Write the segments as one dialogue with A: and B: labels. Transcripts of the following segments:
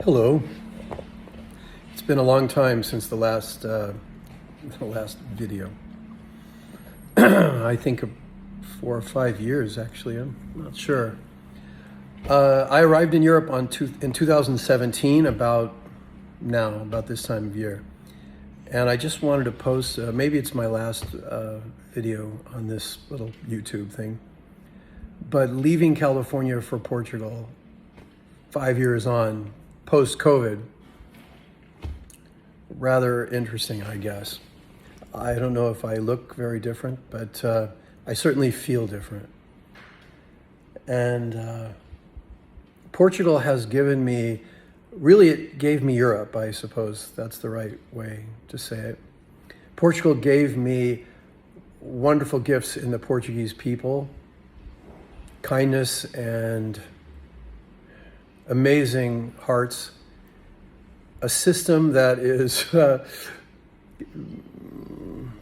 A: Hello. It's been a long time since the last video. I think 4 or 5 years, actually. I'm not sure. I arrived in Europe in 2017, about this time of year, and I just wanted to post. Maybe it's my last video on this little YouTube thing. But leaving California for Portugal, 5 years on, post-COVID, rather interesting, I guess. I don't know if I look very different, but I certainly feel different. And Portugal has given me, really it gave me Europe, I suppose that's the right way to say it. Portugal gave me wonderful gifts in the Portuguese people, kindness and amazing hearts, a system that is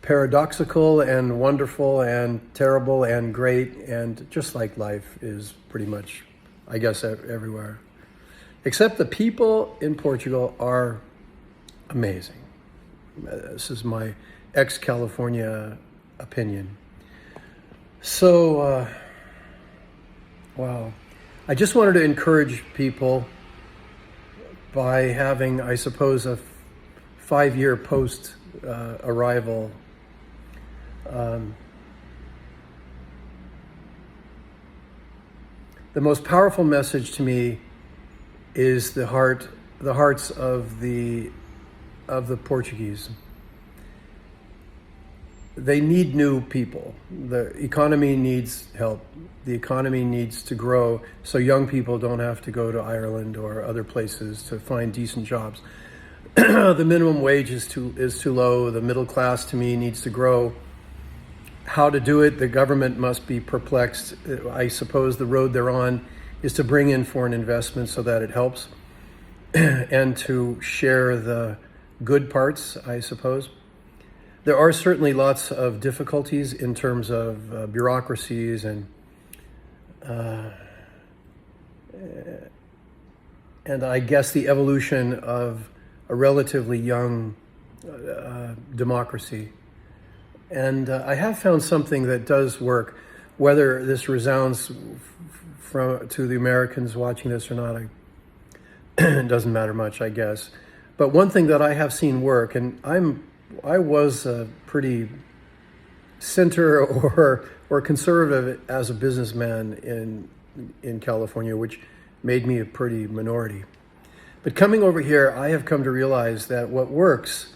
A: paradoxical and wonderful and terrible and great, and just like life is pretty much, I guess, everywhere. Except the people in Portugal are amazing. This is my ex-California opinion. So, wow. I just wanted to encourage people by having, I suppose, a 5-year post arrival the most powerful message to me is the hearts of the Portuguese. They need new people. The economy needs help. The economy needs to grow so young people don't have to go to Ireland or other places to find decent jobs. The minimum wage is too low. The middle class, to me, needs to grow. How to do it, the government must be perplexed. I suppose the road they're on is to bring in foreign investment so that it helps and to share the good parts, I suppose. There are certainly lots of difficulties in terms of bureaucracies and I guess the evolution of a relatively young democracy. And I have found something that does work. Whether this resounds to the Americans watching this or not, it doesn't matter much, I guess. But one thing that I have seen work, and I was a pretty center or conservative as a businessman in California, which made me a pretty minority. But coming over here, I have come to realize that what works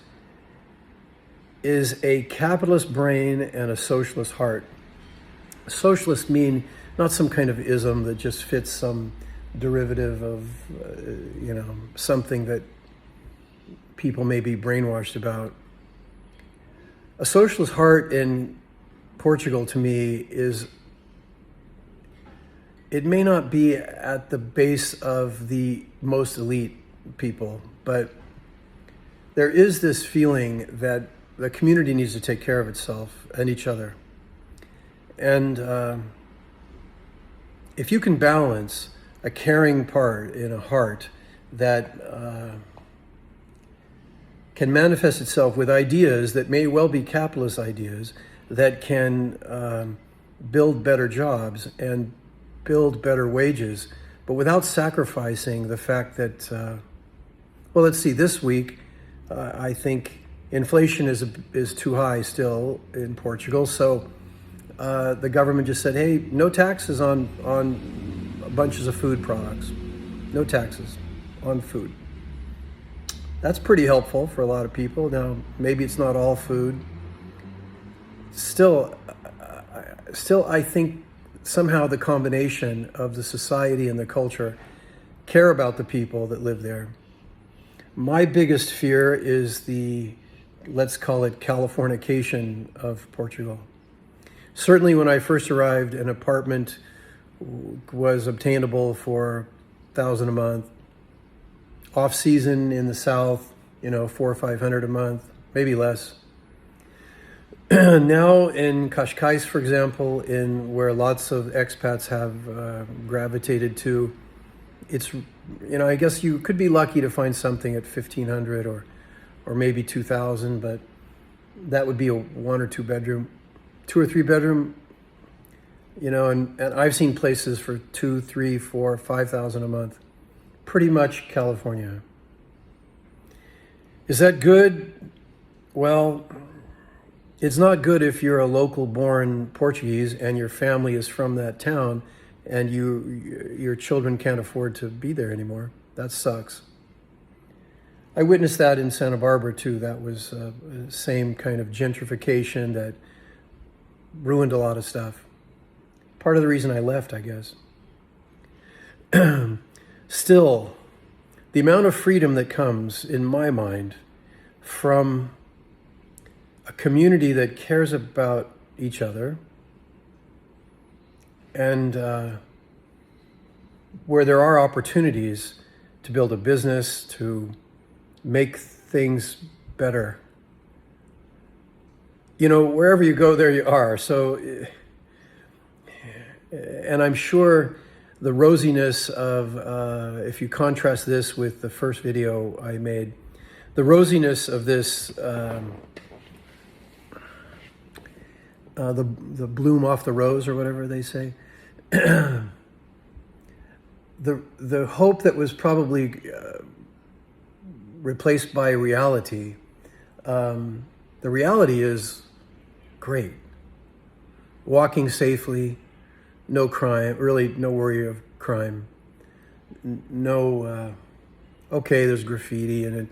A: is a capitalist brain and a socialist heart. Socialist mean not some kind of ism that just fits some derivative of, something that people may be brainwashed about. A socialist heart in Portugal, to me, it may not be at the base of the most elite people, but there is this feeling that the community needs to take care of itself and each other. And if you can balance a caring part in a heart that can manifest itself with ideas that may well be capitalist ideas that can build better jobs and build better wages, but without sacrificing the fact that, well, let's see, this week, I think inflation is too high still in Portugal. So the government just said, hey, no taxes on bunches of food products. No taxes on food. That's pretty helpful for a lot of people. Now, maybe it's not all food. Still, I think somehow the combination of the society and the culture care about the people that live there. My biggest fear is the, let's call it, Californication of Portugal. Certainly when I first arrived, an apartment was obtainable for $1,000 a month. Off season in the south, $400 or $500 a month, maybe less. Now in Cascais, for example, in where lots of expats have gravitated to, it's, I guess you could be lucky to find something at 1,500 or maybe 2,000, but that would be a 1 or 2 bedroom, 2 or 3 bedroom, and I've seen places for 2, 3, 4, 5,000 a month. Pretty much California. Is that good? Well, it's not good if you're a local born Portuguese and your family is from that town and your children can't afford to be there anymore. That sucks. I witnessed that in Santa Barbara too. That was the same kind of gentrification that ruined a lot of stuff. Part of the reason I left, I guess. Still, the amount of freedom that comes, in my mind, from a community that cares about each other and where there are opportunities to build a business, to make things better. Wherever you go, there you are. So, and I'm sure the rosiness of, if you contrast this with the first video I made, the rosiness of this, the bloom off the rose or whatever they say, the hope that was probably replaced by reality, the reality is great. Walking safely, no crime, really no worry of crime. No, okay, there's graffiti and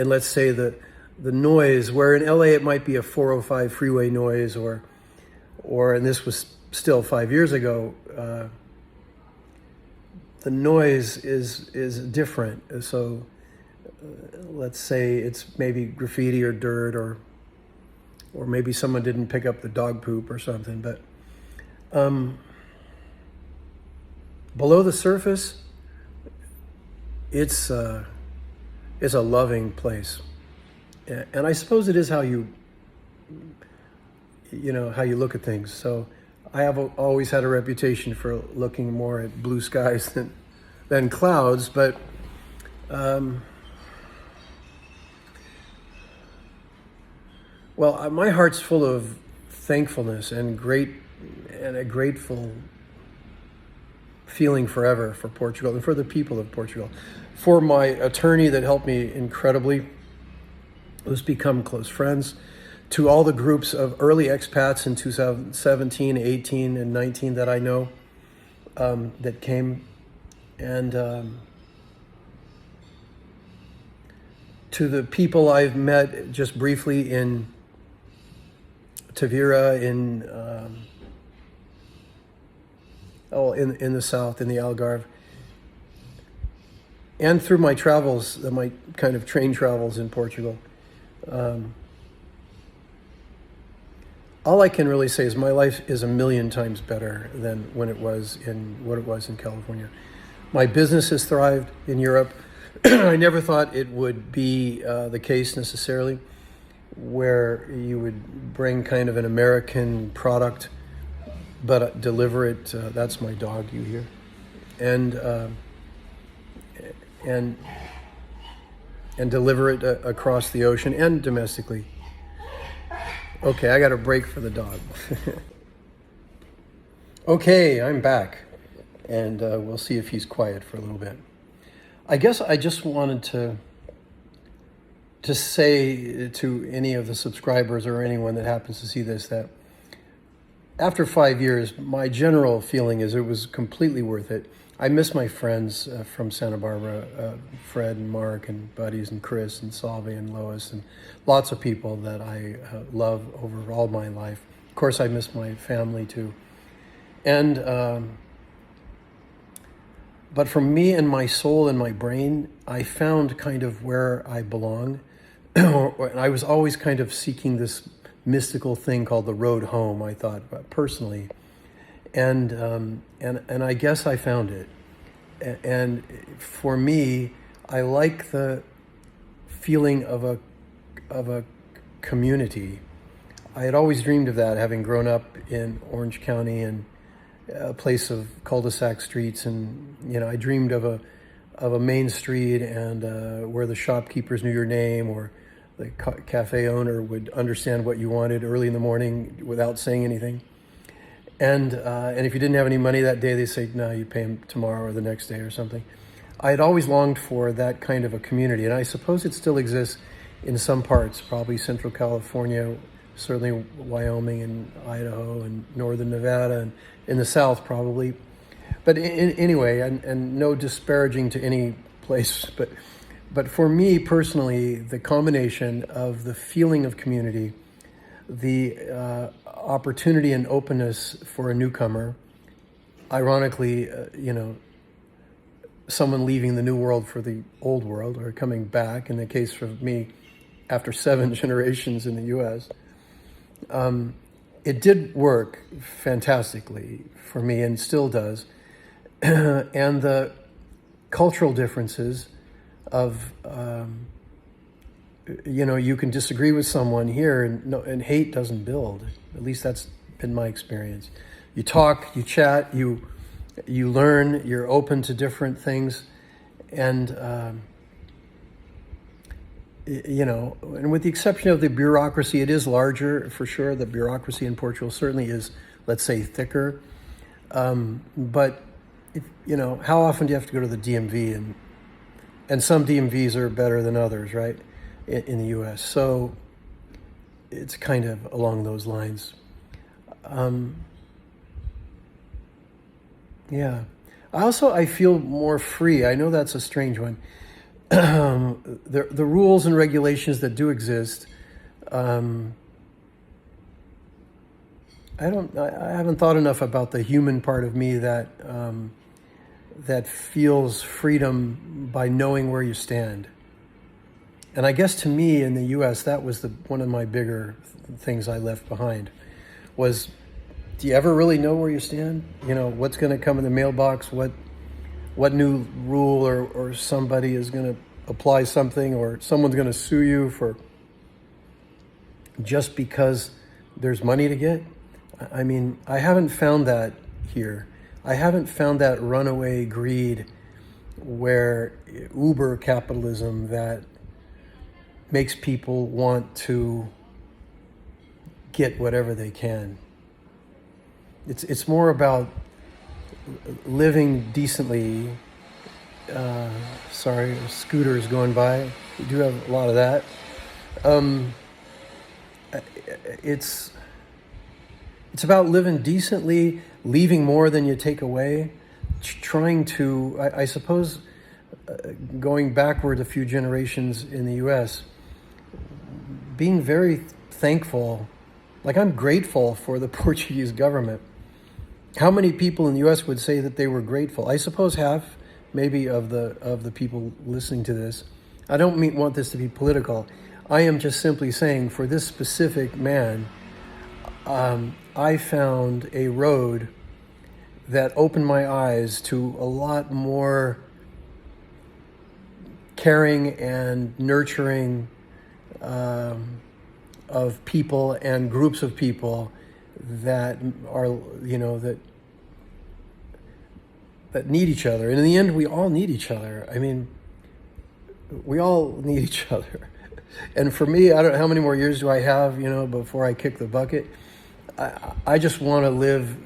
A: let's say the noise, where in LA it might be a 405 freeway noise or and this was still 5 years ago, the noise is different. So let's say it's maybe graffiti or dirt or maybe someone didn't pick up the dog poop or something, but below the surface, it's a loving place, and I suppose it is how you look at things. So I have always had a reputation for looking more at blue skies than clouds, but well, my heart's full of thankfulness and a grateful feeling forever for Portugal and for the people of Portugal. For my attorney that helped me incredibly, who's become close friends, to all the groups of early expats in 2017, 18, and 19 that I know that came, and to the people I've met just briefly in Tavira, in the south, in the Algarve, and through my travels, my kind of train travels in Portugal. All I can really say is my life is 1,000,000 times better than what it was in California. My business has thrived in Europe. I never thought it would be the case necessarily, where you would bring kind of an American product but deliver it. That's my dog you hear, and deliver it across the ocean and domestically. Okay, I got a break for the dog. Okay, I'm back, and we'll see if he's quiet for a little bit. I guess I just wanted to say to any of the subscribers or anyone that happens to see this that after 5 years, my general feeling is it was completely worth it. I miss my friends from Santa Barbara, Fred and Mark and buddies and Chris and Salvi and Lois and lots of people that I love over all my life. Of course, I miss my family too. And but for me and my soul and my brain, I found kind of where I belong. I was always kind of seeking this mystical thing called the road home, I thought, personally. And I guess I found it. And for me, I like the feeling of a community. I had always dreamed of that, having grown up in Orange County and a place of cul-de-sac streets, and I dreamed of a main street, and where the shopkeepers knew your name, or the cafe owner would understand what you wanted early in the morning without saying anything. And if you didn't have any money that day, they say, no, you pay them tomorrow or the next day or something. I had always longed for that kind of a community, and I suppose it still exists in some parts, probably Central California, certainly Wyoming and Idaho and Northern Nevada, and in the South probably. But anyway, and no disparaging to any place, but for me personally, the combination of the feeling of community, the opportunity and openness for a newcomer, ironically, someone leaving the new world for the old world, or coming back, in the case for me, after 7 generations in the U.S., it did work fantastically for me, and still does. And the cultural differences of, you can disagree with someone here, and hate doesn't build. At least that's been my experience. You talk, you chat, you learn, you're open to different things, and and with the exception of the bureaucracy, it is larger for sure. The bureaucracy in Portugal certainly is, let's say, thicker. But how often do you have to go to the DMV? And some DMVs are better than others, right? In the U.S. So it's kind of along those lines. Yeah. I feel more free. I know that's a strange one. The rules and regulations that do exist, I haven't thought enough about the human part of me that feels freedom by knowing where you stand. And I guess to me in the U.S., that was one of my bigger things I left behind was, do you ever really know where you stand? What's going to come in the mailbox? What new rule or somebody is going to apply something, or someone's going to sue you for just because there's money to get? I mean, I haven't found that here. I haven't found that runaway greed where uber capitalism that makes people want to get whatever they can. It's more about living decently. Sorry, a scooter is going by. We do have a lot of that. It's about living decently, leaving more than you take away, trying to, I suppose, going backward a few generations in the U.S., being very thankful. Like, I'm grateful for the Portuguese government. How many people in the U.S. would say that they were grateful? I suppose half, maybe, of the people listening to this. I don't want this to be political. I am just simply saying, for this specific man, I found a road that opened my eyes to a lot more caring and nurturing of people and groups of people that are, that need each other. And in the end, we all need each other. I mean, we all need each other. And for me, I don't know how many more years do I have, before I kick the bucket. I just want to live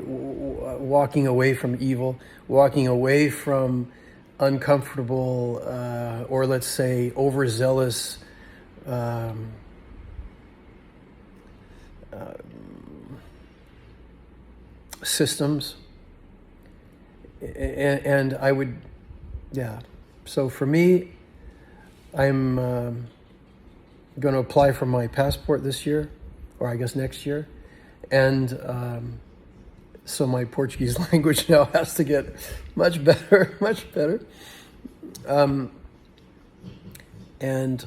A: walking away from evil, walking away from uncomfortable or, let's say, overzealous systems. And I would, So for me, I'm going to apply for my passport this year, or I guess next year. And so my Portuguese language now has to get much better, much better. And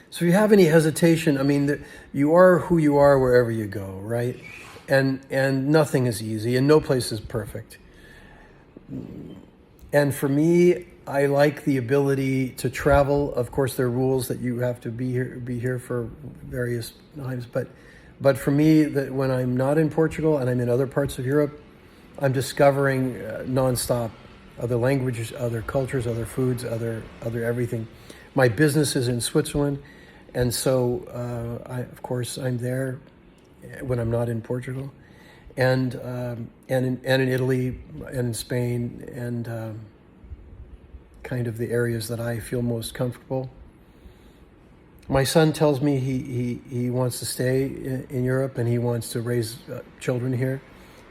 A: so if you have any hesitation, I mean, you are who you are wherever you go, right? And nothing is easy, and no place is perfect. And for me, I like the ability to travel. Of course, there are rules that you have to be here for various times, but But for me, that when I'm not in Portugal and I'm in other parts of Europe, I'm discovering nonstop other languages, other cultures, other foods, other everything. My business is in Switzerland, and so of course I'm there when I'm not in Portugal, and in Italy and in Spain and kind of the areas that I feel most comfortable. My son tells me he wants to stay in Europe and he wants to raise children here,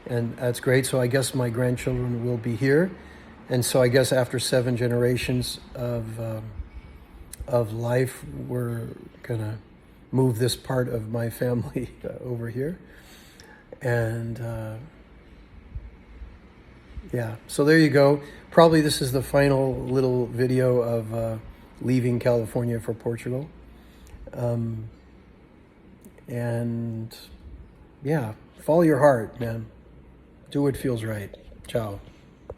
A: and that's great. So I guess my grandchildren will be here, and so I guess after 7 generations of life, we're gonna move this part of my family over here, and yeah. So there you go. Probably this is the final little video of leaving California for Portugal. And yeah, follow your heart, man. Do what feels right. Ciao.